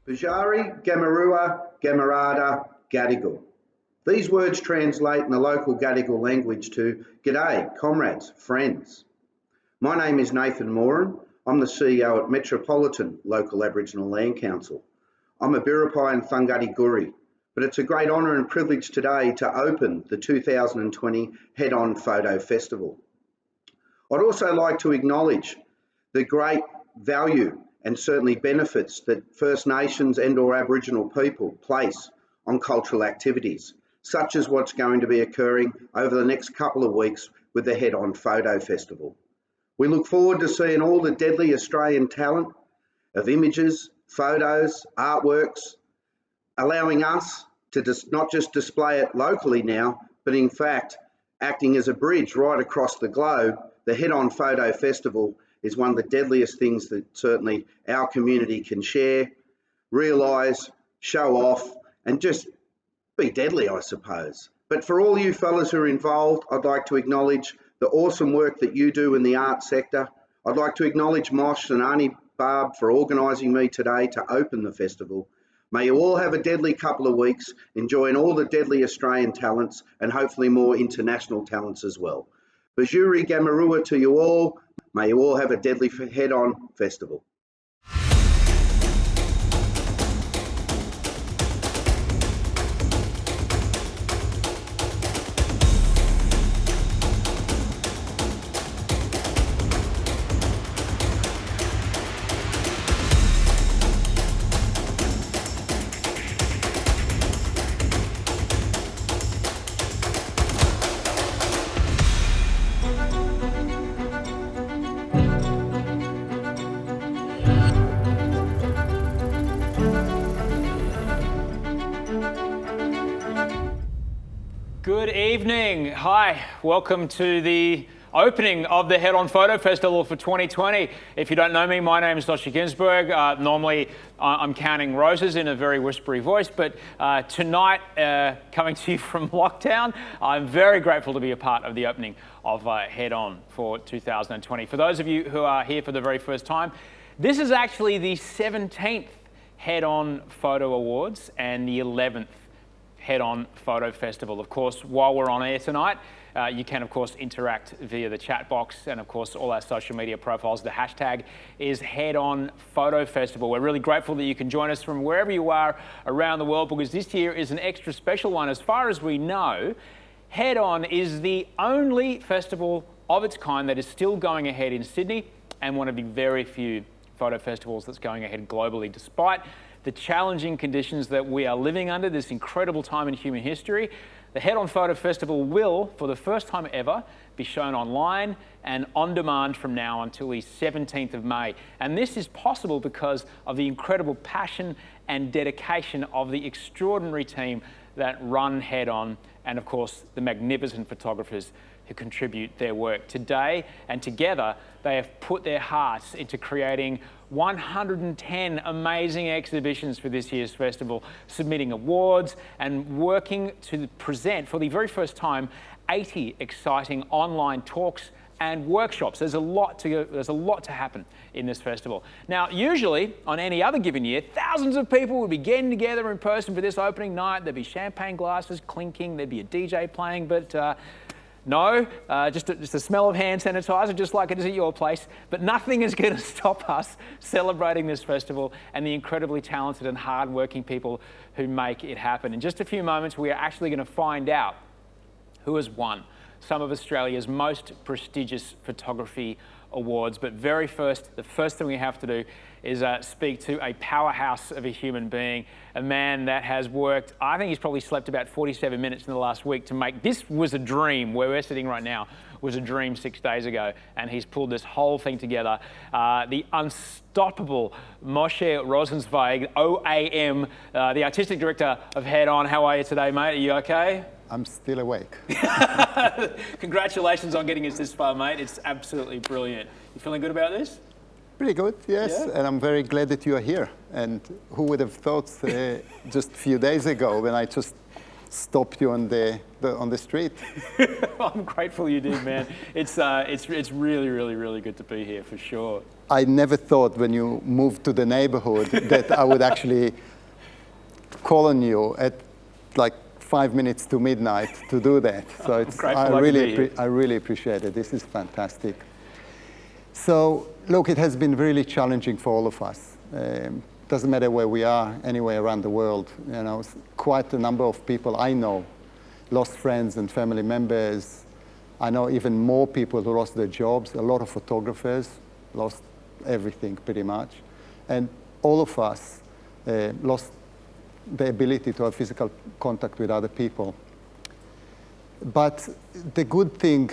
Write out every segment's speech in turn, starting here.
Bajari, Gamarua, Gamarada, Gadigal. These words translate in the local Gadigal language to G'day, comrades, friends. My name is Nathan Moran. I'm the CEO at Metropolitan Local Aboriginal Land Council. I'm a Biripi and Thungati Guri, but it's a great honour and privilege today to open the 2020 Head-On Photo Festival. I'd also like to acknowledge the great value and certainly benefits that First Nations and/or Aboriginal people place on cultural activities, such as what's going to be occurring over the next couple of weeks with the Head-On Photo Festival. We look forward to seeing all the deadly Australian talent of images, photos, artworks, allowing us to not just display it locally now, but in fact, acting as a bridge right across the globe. The Head-On Photo Festival is one of the deadliest things that certainly our community can share, realise, show off, and just be deadly, I suppose. But for all you fellas who are involved, I'd like to acknowledge the awesome work that you do in the art sector. I'd like to acknowledge Mosh and Arnie Barb for organising me today to open the festival. May you all have a deadly couple of weeks, enjoying all the deadly Australian talents and hopefully more international talents as well. Bajuri Gamarua to you all. May you all have a deadly Head-On Festival. Good evening. Hi, welcome to the opening of the Head-On Photo Festival for 2020. If you don't know me, my name is Dr. Ginsberg. Normally, I'm counting roses in a very whispery voice, but tonight, coming to you from lockdown, I'm very grateful to be a part of the opening of Head-On for 2020. For those of you who are here for the very first time, this is actually the 17th Head-On Photo Awards and the 11th Head-On Photo Festival. Of course, while we're on air tonight, you can, of course, interact via the chat box and, of course, all our social media profiles. The hashtag is Head-On Photo Festival. We're really grateful that you can join us from wherever you are around the world, because this year is an extra special one. As far as we know, Head-On is the only festival of its kind that is still going ahead in Sydney, and one of the very few photo festivals that's going ahead globally, despite the challenging conditions that we are living under this incredible time in human history. The Head-On Photo Festival will, for the first time ever, be shown online and on demand from now until the 17th of May. And this is possible because of the incredible passion and dedication of the extraordinary team that run Head-On, and of course the magnificent photographers who contribute their work. Today and together, they have put their hearts into creating 110 amazing exhibitions for this year's festival, submitting awards and working to present for the very first time 80 exciting online talks and workshops. There's a lot to happen in this festival. Now, usually on any other given year, thousands of people would be getting together in person for this opening night. There'd be champagne glasses clinking, there'd be a DJ playing, but no, just the smell of hand sanitizer, just like it is at your place. But nothing is going to stop us celebrating this festival and the incredibly talented and hard-working people who make it happen. In just a few moments, we are actually going to find out who has won some of Australia's most prestigious photography awards. But the first thing we have to do is speak to a powerhouse of a human being, a man that has worked, I think he's probably slept about 47 minutes in the last week to make, this was a dream, where we're sitting right now, was a dream 6 days ago, and he's pulled this whole thing together. The unstoppable Moshe Rosenzweig, OAM, the Artistic Director of Head-On. How are you today, mate? Are you okay? I'm still awake. Congratulations on getting us this far, mate. It's absolutely brilliant. You feeling good about this? Pretty good, yes. Yeah. And I'm very glad that you are here. And who would have thought just a few days ago when I just stopped you on the street? I'm grateful you did, man. It's really, really, really good to be here for sure. I never thought when you moved to the neighborhood that I would actually call on you at like 5 minutes to midnight to do that. So I really appreciate it. This is fantastic. So look, it has been really challenging for all of us. Doesn't matter where we are, anywhere around the world. You know, quite a number of people I know lost friends and family members. I know even more people who lost their jobs. A lot of photographers lost everything pretty much. And all of us lost the ability to have physical contact with other people. But the good thing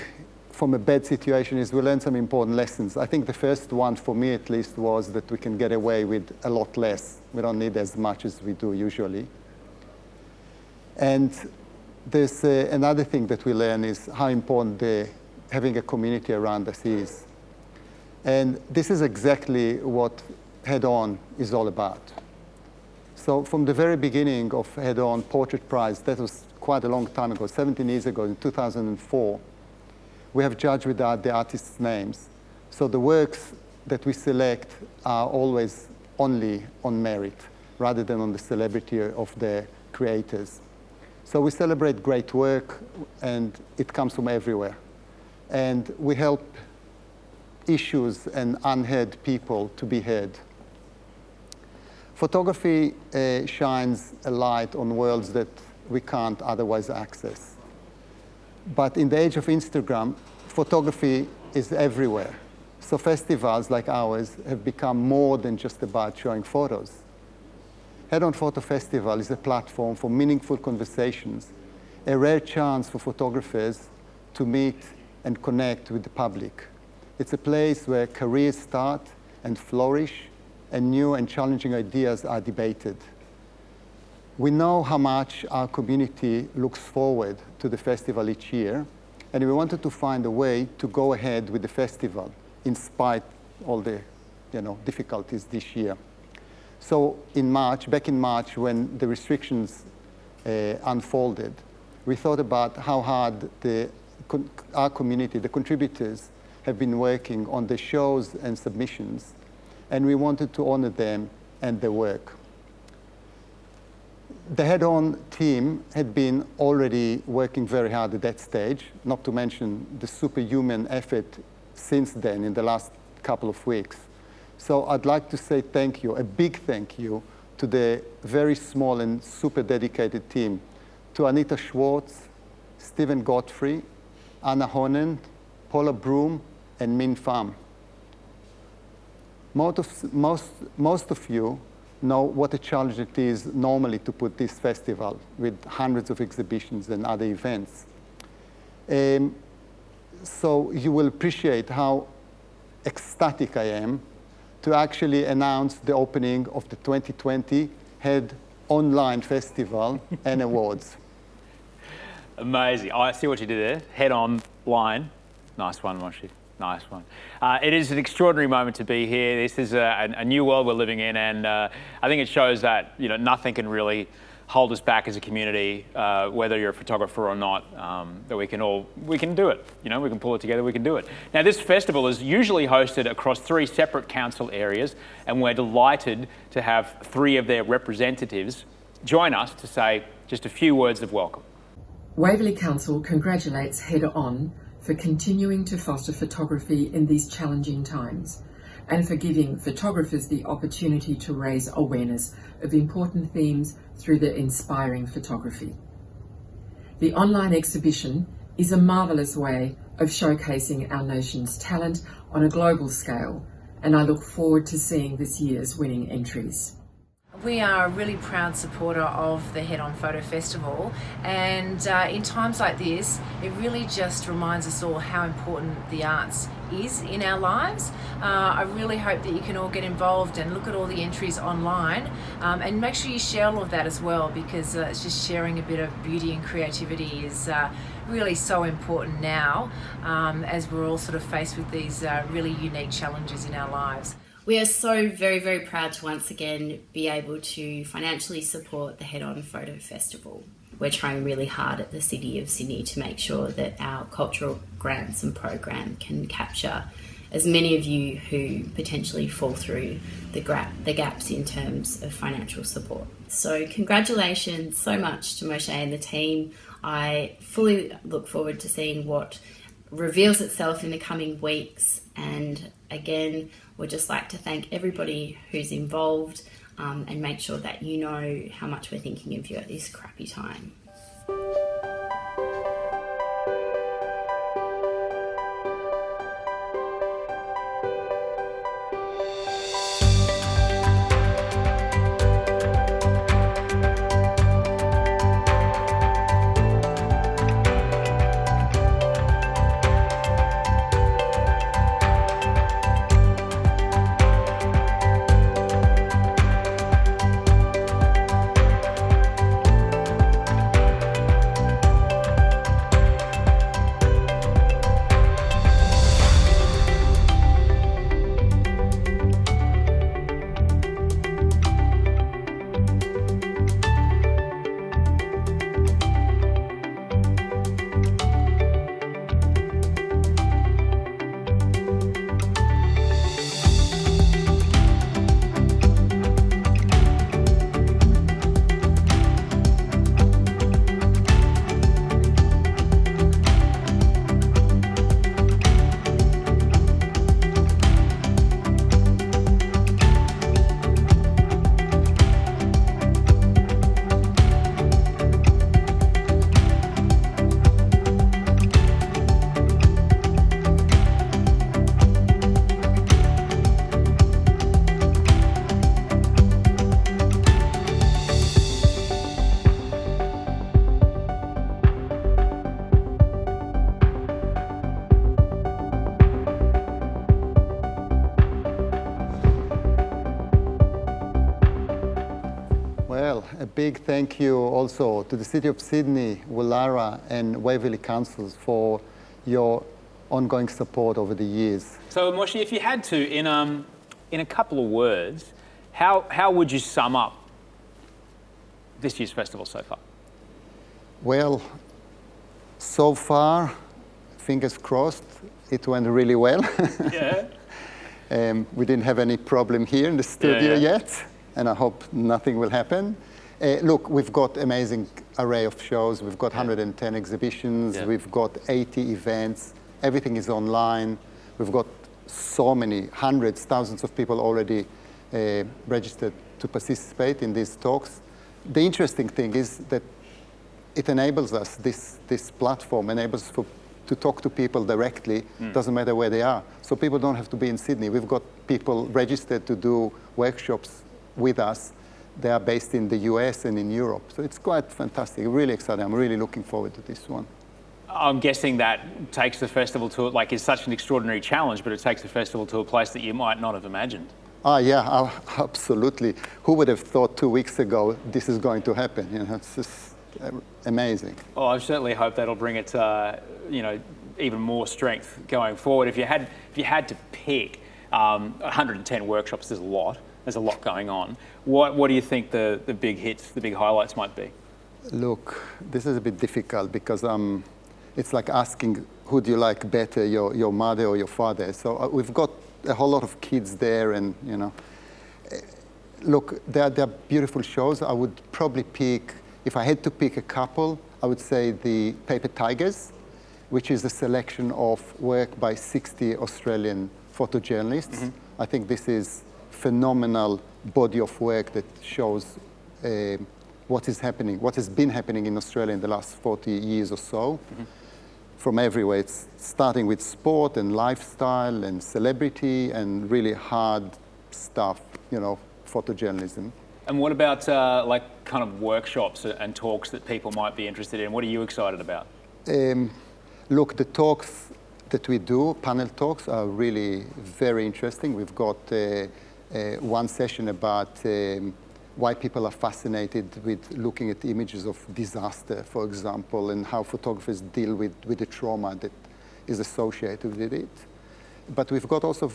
from a bad situation is we learned some important lessons. I think the first one, for me at least, was that we can get away with a lot less. We don't need as much as we do usually. And there's another thing that we learn is how important having a community around us is. And this is exactly what Head On is all about. So from the very beginning of Head On Portrait Prize, that was quite a long time ago, 17 years ago, in 2004, we have judged without the artists' names. So the works that we select are always only on merit, rather than on the celebrity of the creators. So we celebrate great work, and it comes from everywhere. And we help issues and unheard people to be heard. Photography shines a light on worlds that we can't otherwise access. But in the age of Instagram, photography is everywhere. So festivals like ours have become more than just about showing photos. Head On Photo Festival is a platform for meaningful conversations, a rare chance for photographers to meet and connect with the public. It's a place where careers start and flourish, and new and challenging ideas are debated. We know how much our community looks forward to the festival each year, and we wanted to find a way to go ahead with the festival in spite of all the difficulties this year. So back in March, when the restrictions unfolded, we thought about how hard our community, the contributors, have been working on the shows and submissions, and we wanted to honor them and their work. The Head On team had been already working very hard at that stage, not to mention the superhuman effort since then in the last couple of weeks. So I'd like to say thank you, a big thank you, to the very small and super dedicated team, to Anita Schwartz, Stephen Godfrey, Anna Honen, Paula Broom, and Min Pham. Most of you know what a challenge it is normally to put this festival with hundreds of exhibitions and other events. So you will appreciate how ecstatic I am to actually announce the opening of the 2020 Head Online Festival and Awards. Amazing. I see what you did there. Head Online. Nice one, Moshi. Nice one. It is an extraordinary moment to be here. This is a new world we're living in, and I think it shows that nothing can really hold us back as a community, whether you're a photographer or not. That we can do it. We can pull it together. We can do it. Now, this festival is usually hosted across 3 separate council areas, and we're delighted to have 3 of their representatives join us to say just a few words of welcome. Waverley Council congratulates Head On for continuing to foster photography in these challenging times, and for giving photographers the opportunity to raise awareness of important themes through their inspiring photography. The online exhibition is a marvellous way of showcasing our nation's talent on a global scale, and I look forward to seeing this year's winning entries. We are a really proud supporter of the Head On Photo Festival, and in times like this it really just reminds us all how important the arts is in our lives. I really hope that you can all get involved and look at all the entries online, and make sure you share all of that as well, because it's just sharing a bit of beauty and creativity is really so important now, as we're all sort of faced with these really unique challenges in our lives. We are so very, very proud to once again be able to financially support the Head On Photo Festival. We're trying really hard at the City of Sydney to make sure that our cultural grants and program can capture as many of you who potentially fall through the gaps in terms of financial support. So congratulations so much to Moshe and the team. I fully look forward to seeing what reveals itself in the coming weeks. And again, we'd just like to thank everybody who's involved and make sure that you know how much we're thinking of you at this crappy time. Well, a big thank you also to the City of Sydney, Woollahra and Waverley Councils for your ongoing support over the years. So Moshe, if you had to, in a couple of words, how would you sum up this year's festival so far? Well, so far, fingers crossed, it went really well. Yeah. We didn't have any problem here in the studio yet, and I hope nothing will happen. Look, we've got amazing array of shows. We've got 110 exhibitions. We've got 80 events. Everything is online. We've got so many, hundreds, thousands of people already registered to participate in these talks. The interesting thing is that it enables us, this platform enables us to talk to people directly, doesn't matter where they are. So people don't have to be in Sydney. We've got people registered to do workshops with us. They are based in the US and in Europe. So it's quite fantastic, really exciting. I'm really looking forward to this one. I'm guessing that takes the festival to, like, it's such an extraordinary challenge, but it takes the festival to a place that you might not have imagined. Yeah, absolutely. Who would have thought 2 weeks ago this is going to happen? You know, it's just amazing. Well, I certainly hope that'll bring it, you know, even more strength going forward. If you had to pick 110 workshops, there's a lot. There's a lot going on. What do you think the big hits, the big highlights might be? Look, this is a bit difficult because it's like asking who do you like better, your mother or your father. So we've got a whole lot of kids there, and you know, look, they're beautiful shows. I would probably pick, if I had to pick a couple, I would say the Paper Tigers, which is a selection of work by 60 Australian photojournalists. I think this is phenomenal body of work that shows what is happening, what has been happening in Australia in the last 40 years or so. From everywhere. It's starting with sport and lifestyle and celebrity and really hard stuff, you know, photojournalism. And what about like kind of workshops and talks that people might be interested in? What are you excited about? Look, the talks that we do, panel talks, are really very interesting. We've got one session about why people are fascinated with looking at images of disaster, for example, and how photographers deal with the trauma that is associated with it. But we've got also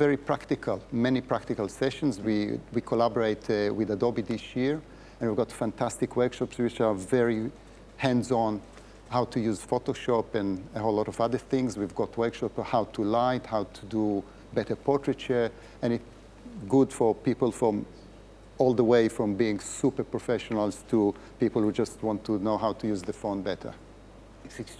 many practical sessions. We collaborate with Adobe this year, and we've got fantastic workshops which are very hands-on, how to use Photoshop and a whole lot of other things. We've got workshops on how to light, how to do better portraiture, and it's good for people from all the way from being super professionals to people who just want to know how to use the phone better.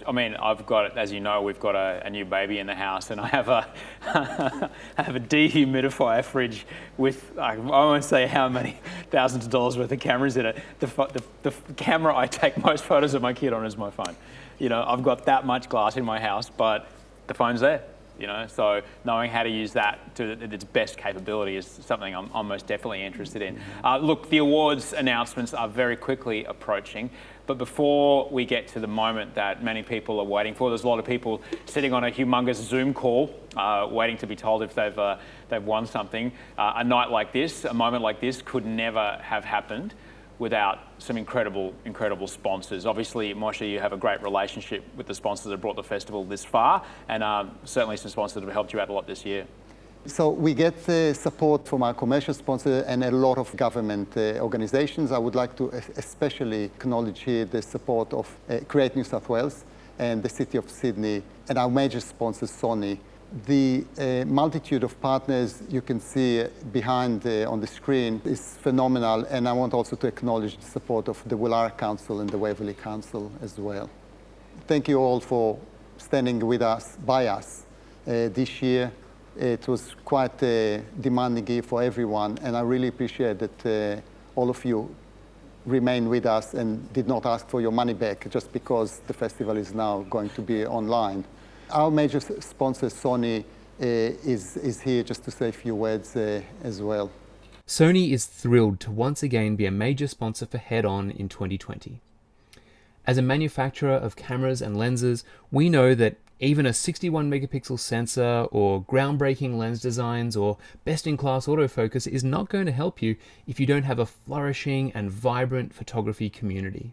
I mean, I've got, as you know, we've got a new baby in the house, and I have a I have a dehumidifier fridge with, I won't say how many thousands of dollars worth of cameras in it. The camera I take most photos of my kid on is my phone. You know, I've got that much glass in my house, but the phone's there. You know, so knowing how to use that to its best capability is something I'm most definitely interested in. Look, the awards announcements are very quickly approaching, but before we get to the moment that many people are waiting for, there's a lot of people sitting on a humongous Zoom call, waiting to be told if they've won something. A night like this, a moment like this, could never have happened without some incredible sponsors. Obviously, Moshe, you have a great relationship with the sponsors that brought the festival this far, and certainly some sponsors that have helped you out a lot this year. So we get support from our commercial sponsor and a lot of government organizations. I would like to especially acknowledge here the support of Create New South Wales and the City of Sydney and our major sponsor, Sony. The multitude of partners you can see behind on the screen is phenomenal, and I want also to acknowledge the support of the Woollahra Council and the Waverley Council as well. Thank you all for standing with us, by us this year. It was quite a demanding year for everyone, and I really appreciate that all of you remain with us and did not ask for your money back just because the festival is now going to be online. Our major sponsor, Sony, is here just to say a few words as well. Sony is thrilled to once again be a major sponsor for Head On in 2020. As a manufacturer of cameras and lenses, we know that even a 61 megapixel sensor or groundbreaking lens designs or best-in-class autofocus is not going to help you if you don't have a flourishing and vibrant photography community.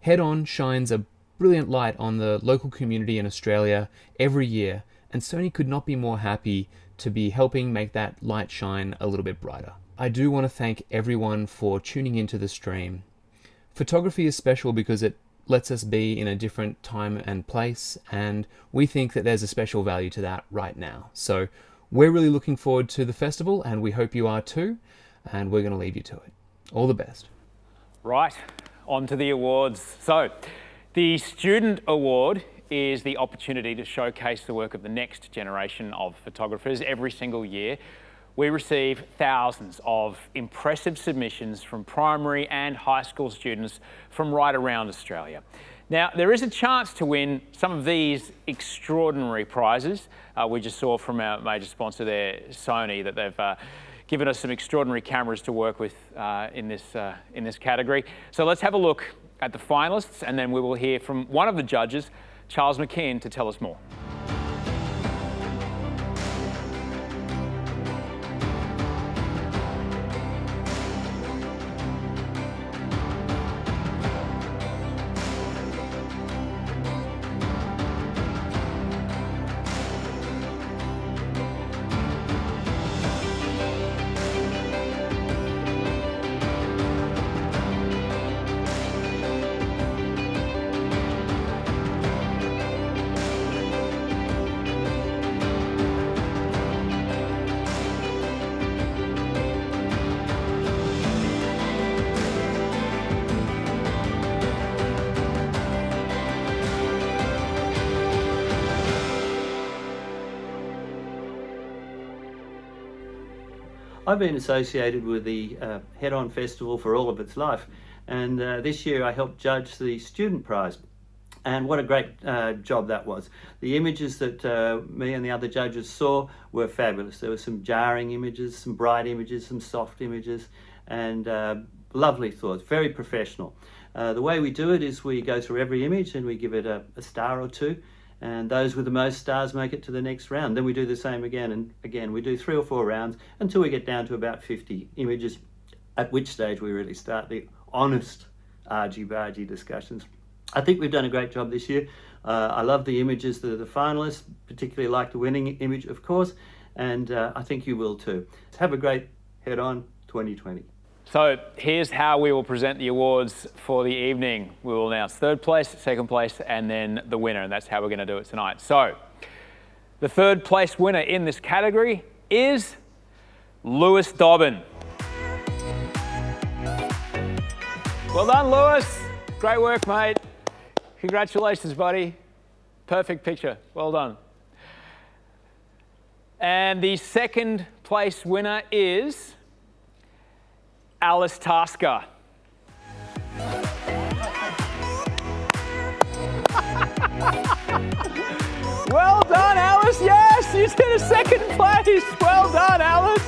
Head On shines a brilliant light on the local community in Australia every year, and Sony could not be more happy to be helping make that light shine a little bit brighter. I do want to thank everyone for tuning into the stream. Photography is special because it lets us be in a different time and place, and we think that there's a special value to that right now. So we're really looking forward to the festival, and we hope you are too, and we're going to leave you to it. All the best. Right, on to the awards. So, the Student Award is the opportunity to showcase the work of the next generation of photographers. Every single year, we receive thousands of impressive submissions from primary and high school students from right around Australia. Now, there is a chance to win some of these extraordinary prizes. We just saw from our major sponsor there, Sony, that they've given us some extraordinary cameras to work with in this category. So let's have a look at the finalists, and then we will hear from one of the judges, Charles McKeon, to tell us more. I've been associated with the Head On Festival for all of its life, and this year I helped judge the Student Prize. And what a great job that was. The images that me and the other judges saw were fabulous. There were some jarring images, some bright images, some soft images, and lovely thoughts, very professional. The way we do it is we go through every image and we give it a star or two, and those with the most stars make it to the next round. Then we do the same again and again. We do 3 or 4 rounds until we get down to about 50 images, at which stage we really start the honest argy-bargy discussions. I think we've done a great job this year. I love the images that are the finalists, particularly like the winning image, of course, and I think you will too. Have a great Head On 2020. So here's how we will present the awards for the evening. We will announce third place, second place, and then the winner, and that's how we're going to do it tonight. So The third place winner in this category is Lewis Dobbin. Well done, Lewis. Great work, mate. Congratulations, buddy. Perfect picture. Well done. And the second place winner is Alice Tasker. Well done, Alice. Yes, you did a second place. Well done, Alice.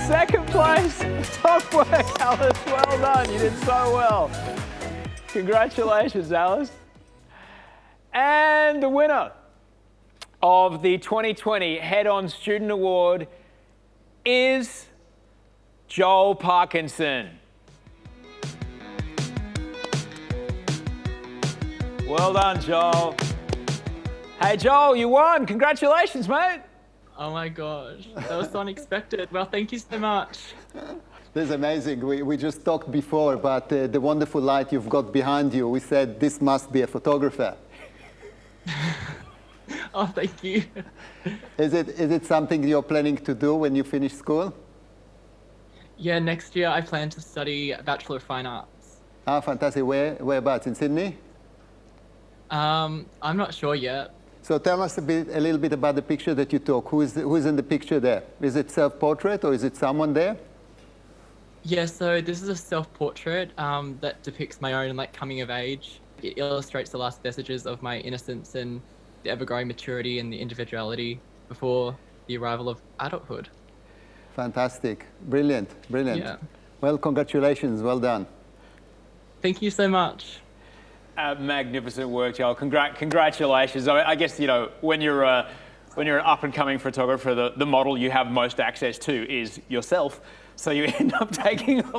Second place. Top work, Alice. Well done. You did so well. Congratulations, Alice. And the winner of the 2020 Head-On Student Award is Joel Parkinson. Well done, Joel. Hey, Joel, you won. Congratulations, mate. Oh my gosh, that was so unexpected. Well, thank you so much. This is amazing. We just talked before about the wonderful light you've got behind you. We said this must be a photographer. Oh, thank you. Is it something you're planning to do when you finish school? Yeah, next year I plan to study Bachelor of Fine Arts. Ah, fantastic. Whereabouts? In Sydney? I'm not sure yet. So tell us a little bit about the picture that you took. Who's in the picture there? Is it self-portrait or is it someone there? Yeah, so this is a self-portrait that depicts my own coming of age. It illustrates the last vestiges of my innocence and the ever-growing maturity and the individuality before the arrival of adulthood. Fantastic. Brilliant. Yeah. Well, congratulations. Well done. Thank you so much. Magnificent work, Joel. Congratulations. I guess, when you're an up-and-coming photographer, the model you have most access to is yourself. So you end up taking a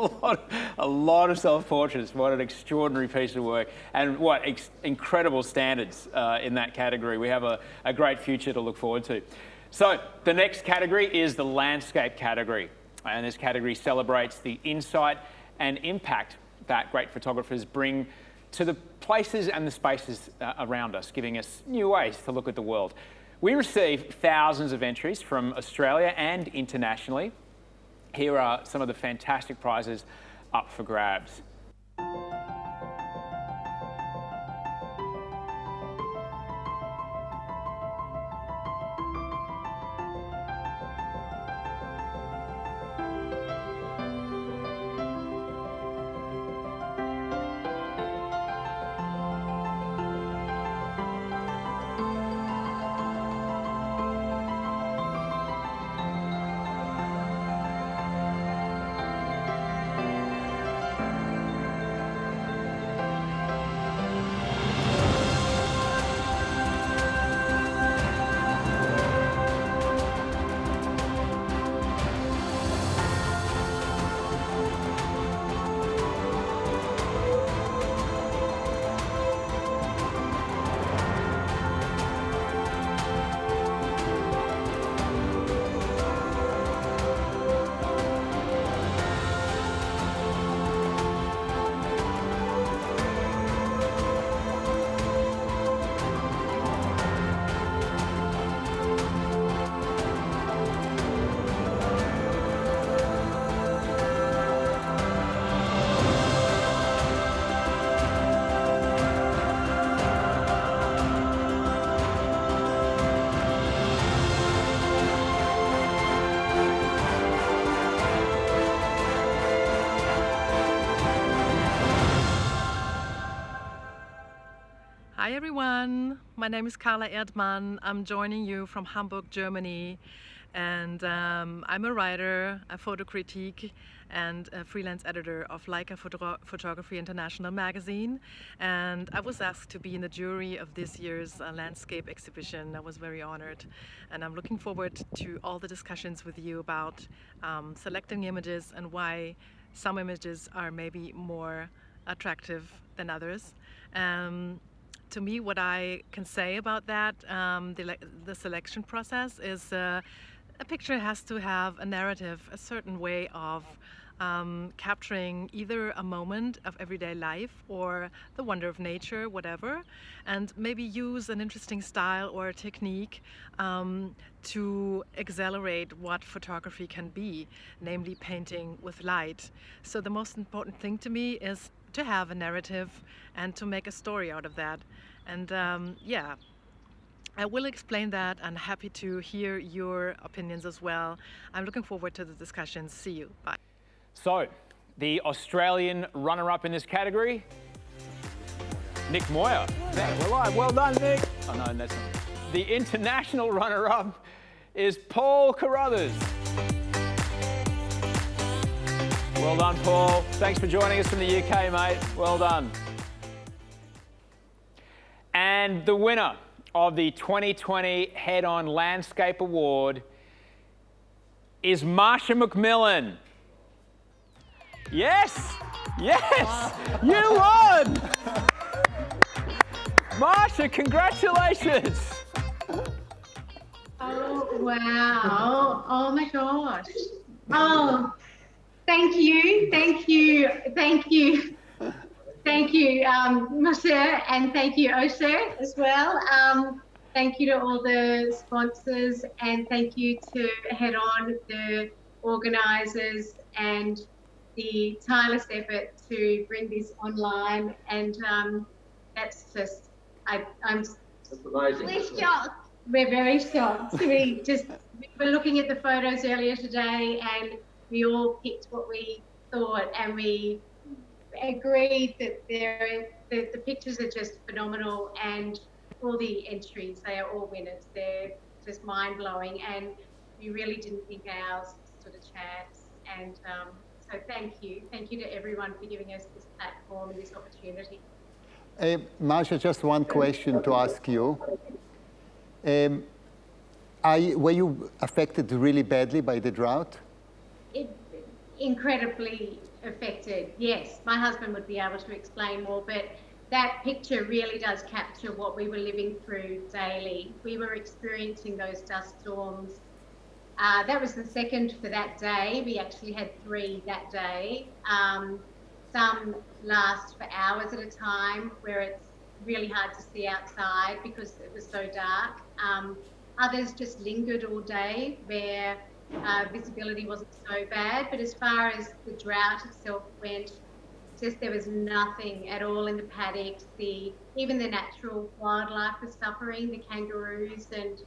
lot of self-portraits. What an extraordinary piece of work. And what incredible standards in that category. We have a great future to look forward to. So the next category is the landscape category. And this category celebrates the insight and impact that great photographers bring to the places and the spaces around us, giving us new ways to look at the world. We receive thousands of entries from Australia and internationally. Here are some of the fantastic prizes up for grabs. Hi everyone, my name is Carla Erdmann. I'm joining you from Hamburg, Germany, and I'm a writer, a photo critique, and a freelance editor of Leica Photography International magazine. And I was asked to be in the jury of this year's landscape exhibition. I was very honored, and I'm looking forward to all the discussions with you about selecting images and why some images are maybe more attractive than others. To me, what I can say about that, the selection process is a picture has to have a narrative, a certain way of capturing either a moment of everyday life or the wonder of nature, whatever, and maybe use an interesting style or a technique to accelerate what photography can be, namely painting with light. So the most important thing to me is to have a narrative and to make a story out of that. And yeah, I will explain that. I'm happy to hear your opinions as well. I'm looking forward to the discussions. See you. Bye. So, the Australian runner-up in this category, Nick Moyer. We're live. Well done, Nick. Oh no, that's not. The international runner-up is Paul Carruthers. Well done, Paul. Thanks for joining us from the UK, mate. Well done. And the winner of the 2020 Head-On Landscape Award is Marsha McMillan. Yes! Yes! You won! Marsha, congratulations! Oh, wow. Oh, my gosh. Oh, thank you. Thank you. Thank you. Thank you, Moshe, and thank you, Osher, as well. Thank you to all the sponsors, and thank you to Head On, the organisers, and the tireless effort to bring this online. And that's just, I'm we're shocked. We're very shocked. We were looking at the photos earlier today, and we all picked what we thought, and we agreed that the pictures are just phenomenal, and all the entries, they are all winners. They're just mind-blowing, and we really didn't think ours stood a chance. And so thank you to everyone for giving us this platform and this opportunity. Marsha, just one question to ask you. Were you affected really badly by the drought? Incredibly affected, yes. My husband would be able to explain more, but that picture really does capture what we were living through daily. We were experiencing those dust storms. That was the second for that day. We actually had 3 that day. Some last for hours at a time, where it's really hard to see outside because it was so dark. Others just lingered all day, where visibility wasn't so bad. But as far as the drought itself went, just there was nothing at all in the paddocks. Even the natural wildlife was suffering, the kangaroos and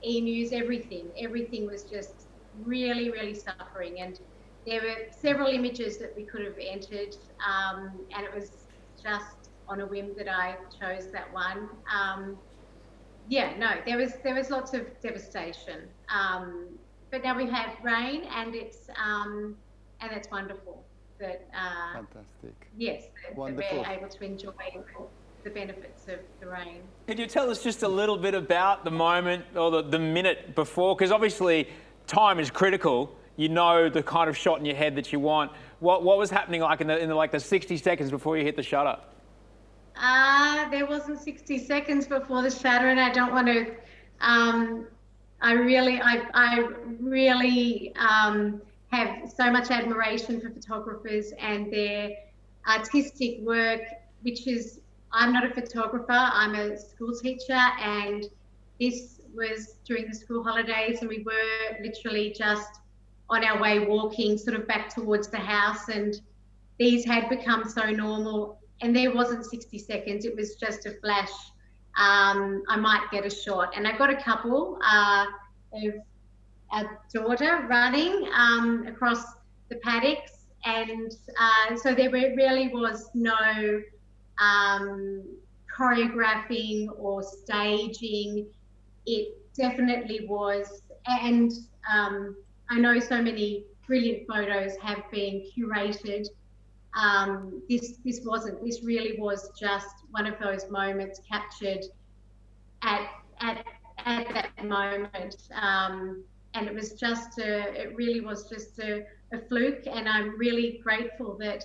emus, everything was just really, really suffering. And there were several images that we could have entered, and it was just on a whim that I chose that one. There was lots of devastation, but now we have rain, and it's wonderful that fantastic. Yes, that we're able to enjoy the benefits of the rain. Could you tell us just a little bit about the moment or the minute before? Because obviously time is critical. You know the kind of shot in your head that you want. What was happening like in the 60 seconds before you hit the shutter? There wasn't 60 seconds before the shutter, and I don't want to. I really have so much admiration for photographers and their artistic work, which is, I'm not a photographer, I'm a school teacher, and this was during the school holidays, and we were literally just on our way walking sort of back towards the house, and these had become so normal, and there wasn't 60 seconds, it was just a flash. I might get a shot, and I got a couple of our daughter running across the paddocks, and so there really was no choreographing or staging. It definitely was, and I know so many brilliant photos have been curated. This wasn't. This really was just one of those moments captured at that moment, and it was just it really was just a fluke. And I'm really grateful that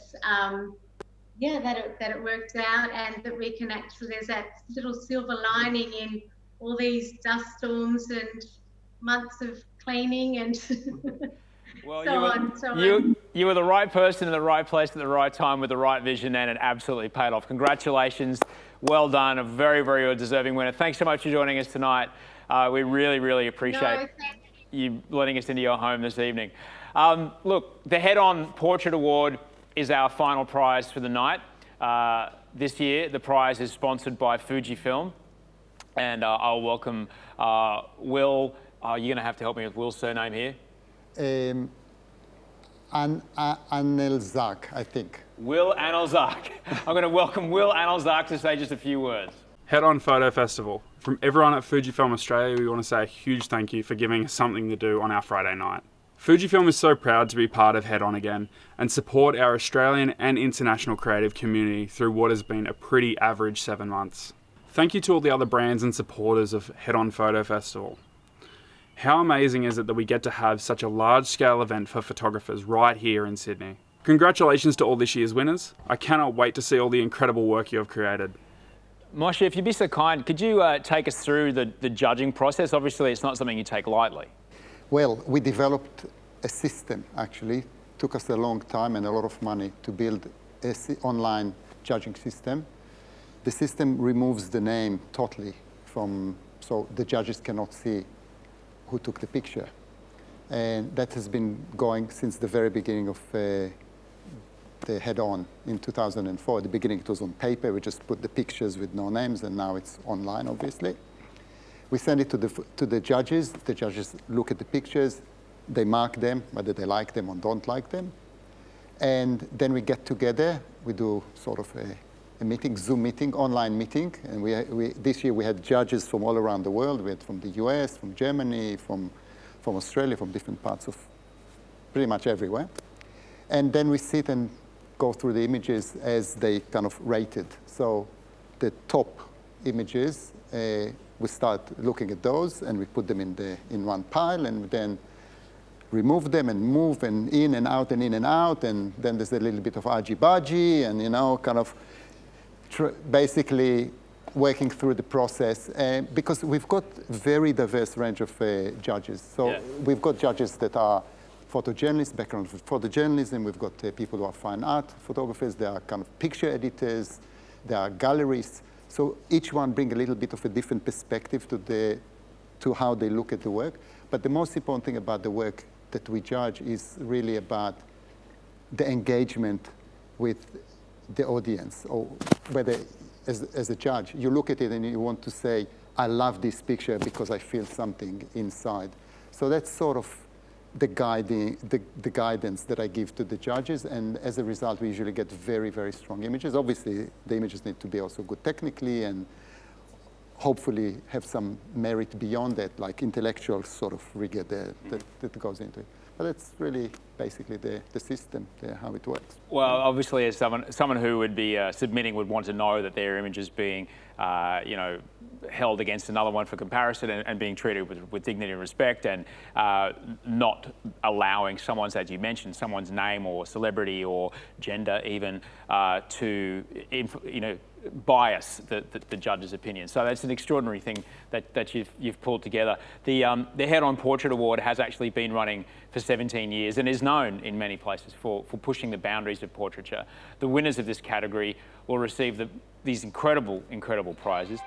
that it worked out, and that we can actually, there's that little silver lining in all these dust storms and months of cleaning and Well, so you were the right person in the right place at the right time with the right vision, and it absolutely paid off. Congratulations. Well done. A very, very deserving winner. Thanks so much for joining us tonight. We really, really appreciate you letting us into your home this evening. Look, the Head On Portrait Award is our final prize for the night. This year, the prize is sponsored by Fujifilm, and I'll welcome Will. You're going to have to help me with Will's surname here. Anelzak, I think. Will Anelzak. I'm going to welcome Will Anelzak to say just a few words. Head On Photo Festival. From everyone at Fujifilm Australia, we want to say a huge thank you for giving us something to do on our Friday night. Fujifilm is so proud to be part of Head On again and support our Australian and international creative community through what has been a pretty average 7 months. Thank you to all the other brands and supporters of Head On Photo Festival. How amazing is it that we get to have such a large-scale event for photographers right here in Sydney? Congratulations to all this year's winners. I cannot wait to see all the incredible work you have created. Moshe, if you'd be so kind, could you take us through the judging process? Obviously, it's not something you take lightly. Well, we developed a system, actually. It took us a long time and a lot of money to build an online judging system. The system removes the name totally so the judges cannot see who took the picture. And that has been going since the very beginning of the Head On in 2004. At the beginning it was on paper, we just put the pictures with no names, and now it's online, obviously. We send it to the judges look at the pictures, they mark them, whether they like them or don't like them. And then we get together, we do sort of a meeting, Zoom meeting, online meeting. And this year we had judges from all around the world. We had from the US, from Germany, from Australia, from different parts of pretty much everywhere. And then we sit and go through the images as they kind of rated. So the top images, we start looking at those and we put them in one pile, and then remove them and move and in and out and in and out. And then there's a little bit of argy-bargy and, kind of basically working through the process, because we've got very diverse range of judges. So we've got judges that are photojournalists, background for photojournalism. We've got people who are fine art photographers. There are kind of picture editors. There are gallerists. So each one brings a little bit of a different perspective to how they look at the work. But the most important thing about the work that we judge is really about the engagement with the audience, or whether as a judge, you look at it and you want to say, I love this picture because I feel something inside. So that's sort of the guidance that I give to the judges, and as a result, we usually get very, very strong images. Obviously, the images need to be also good technically and hopefully have some merit beyond that, like intellectual sort of rigor that goes into it. But that's really basically the system, how it works. Well, obviously, as someone who would be submitting would want to know that their image is being, held against another one for comparison and being treated with dignity and respect, and not allowing someone's, as you mentioned, someone's name or celebrity or gender even to, bias the judge's opinion. So that's an extraordinary thing that you've pulled together. The Head On Portrait Award has actually been running for 17 years and is known in many places for pushing the boundaries of portraiture. The winners of this category will receive these incredible, incredible prizes.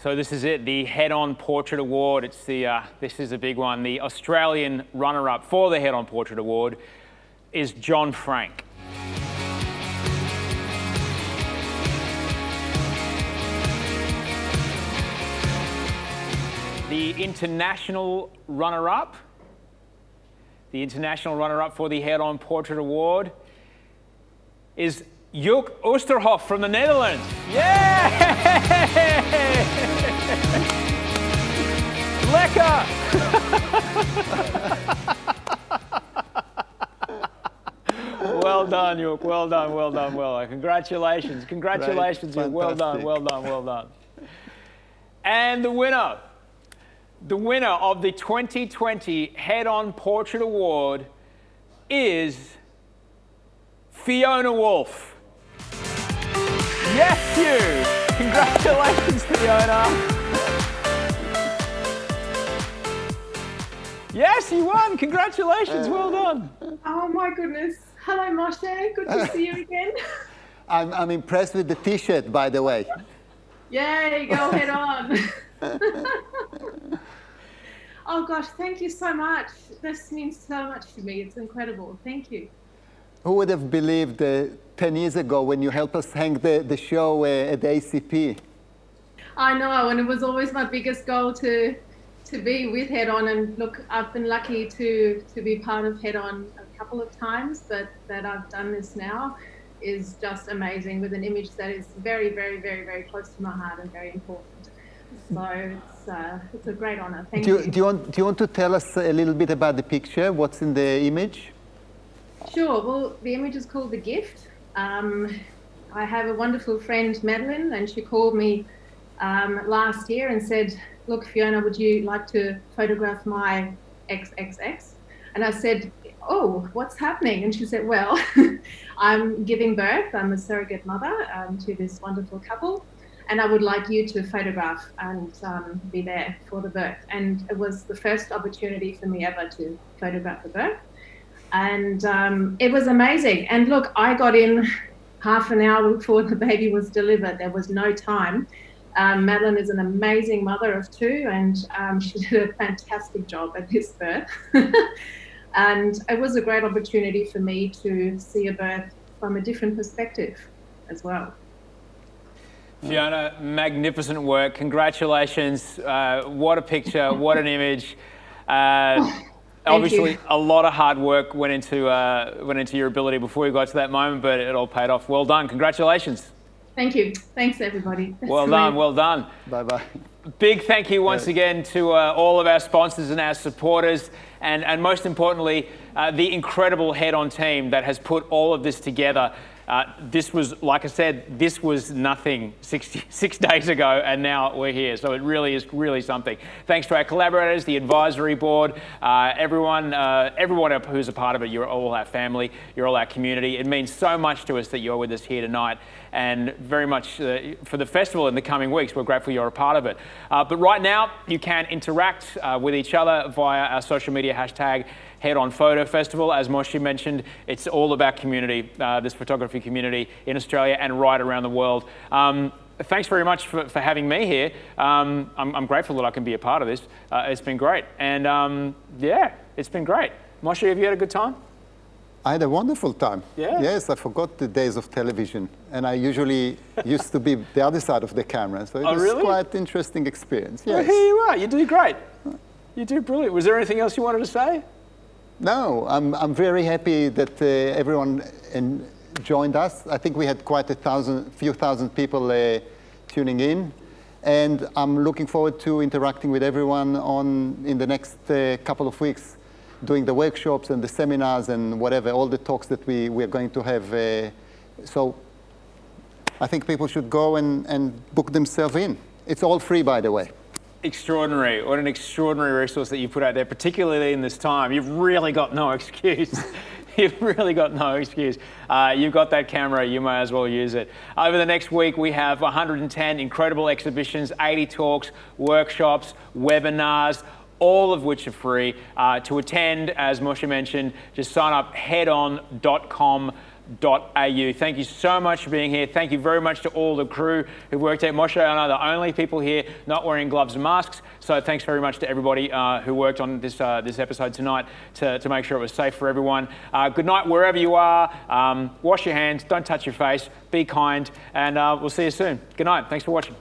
So this is it, the Head On Portrait Award. It's the this is a big one. The Australian runner-up for the Head On Portrait Award is John Frank. The international runner-up for the Head On Portrait Award is Joek Oosterhoff from the Netherlands. Yeah! Lekker! Well done, Joek. Well done, well done, well done. Congratulations, congratulations, Joek. Well done, well done, well done. And the winner of the 2020 Head On Portrait Award is Fiona Wolf. Yes, you! Congratulations, Fiona! Yes, you won! Congratulations, well done! Oh my goodness. Hello, Moshe. Good to see you again. I'm impressed with the t-shirt, by the way. Yay, go Head On. Oh gosh, thank you so much. This means so much to me. It's incredible. Thank you. Who would have believed 10 years ago when you helped us hang the show at the ACP? I know, and it was always my biggest goal to be with Head On. And look, I've been lucky to be part of Head On a couple of times, but that I've done this now is just amazing, with an image that is very, very, very, very close to my heart and very important. So it's a great honor. Thank you. Do you want to tell us a little bit about the picture? What's in the image? Sure. Well, the image is called The Gift. I have a wonderful friend, Madeline, and she called me last year and said, look, Fiona, would you like to photograph my XXX? And I said, oh, what's happening? And she said, well, I'm giving birth. I'm a surrogate mother to this wonderful couple, and I would like you to photograph and be there for the birth. And it was the first opportunity for me ever to photograph the birth. And it was amazing. And look, I got in half an hour before the baby was delivered. There was no time. Madeline is an amazing mother of two, and she did a fantastic job at this birth. And it was a great opportunity for me to see a birth from a different perspective as well. Fiona, magnificent work. Congratulations. What a picture, what an image. Obviously, a lot of hard work went into your ability before you got to that moment, but it all paid off. Well done. Congratulations. Thank you. Thanks, everybody. That's well done. Well done. Bye-bye. Big thank you once again to all of our sponsors and our supporters, and most importantly, the incredible Head On team that has put all of this together. This was, like I said, this was nothing 6 days ago, and now we're here. So it really is something. Thanks to our collaborators, the advisory board, everyone who's a part of it. You're all our family. You're all our community. It means so much to us that you're with us here tonight, and very much for the festival in the coming weeks. We're grateful you're a part of it. But right now, you can interact with each other via our social media hashtag Head On Photo Festival. As Moshe mentioned, it's all about community, this photography community in Australia and right around the world. Thanks very much for having me here. I'm grateful that I can be a part of this. It's been great. And yeah, it's been great. Moshe, have you had a good time? I had a wonderful time. Yeah. Yes, I forgot the days of television. And I usually used to be the other side of the camera. So it was quite an interesting experience. Yes. Well, here you are. You do great. You do brilliant. Was there anything else you wanted to say? No, I'm very happy that everyone joined us. I think we had quite a few thousand people tuning in, and I'm looking forward to interacting with everyone in the next couple of weeks, doing the workshops and the seminars and whatever, all the talks that we're going to have. So I think people should go and book themselves in. It's all free, by the way. Extraordinary. What an extraordinary resource that you put out there, particularly in this time. You've really got no excuse. You've really got no excuse. You've got that camera, you may as well use it. Over the next week, we have 110 incredible exhibitions, 80 talks, workshops, webinars, all of which are free. To attend, as Moshe mentioned, just sign up headon.com Thank you so much for being here. Thank you very much to all the crew who worked out. Moshe and I are the only people here not wearing gloves and masks, so thanks very much to everybody who worked on this episode tonight to make sure it was safe for everyone. Good night wherever you are. Wash your hands, don't touch your face, be kind, and we'll see you soon. Good night. Thanks for watching.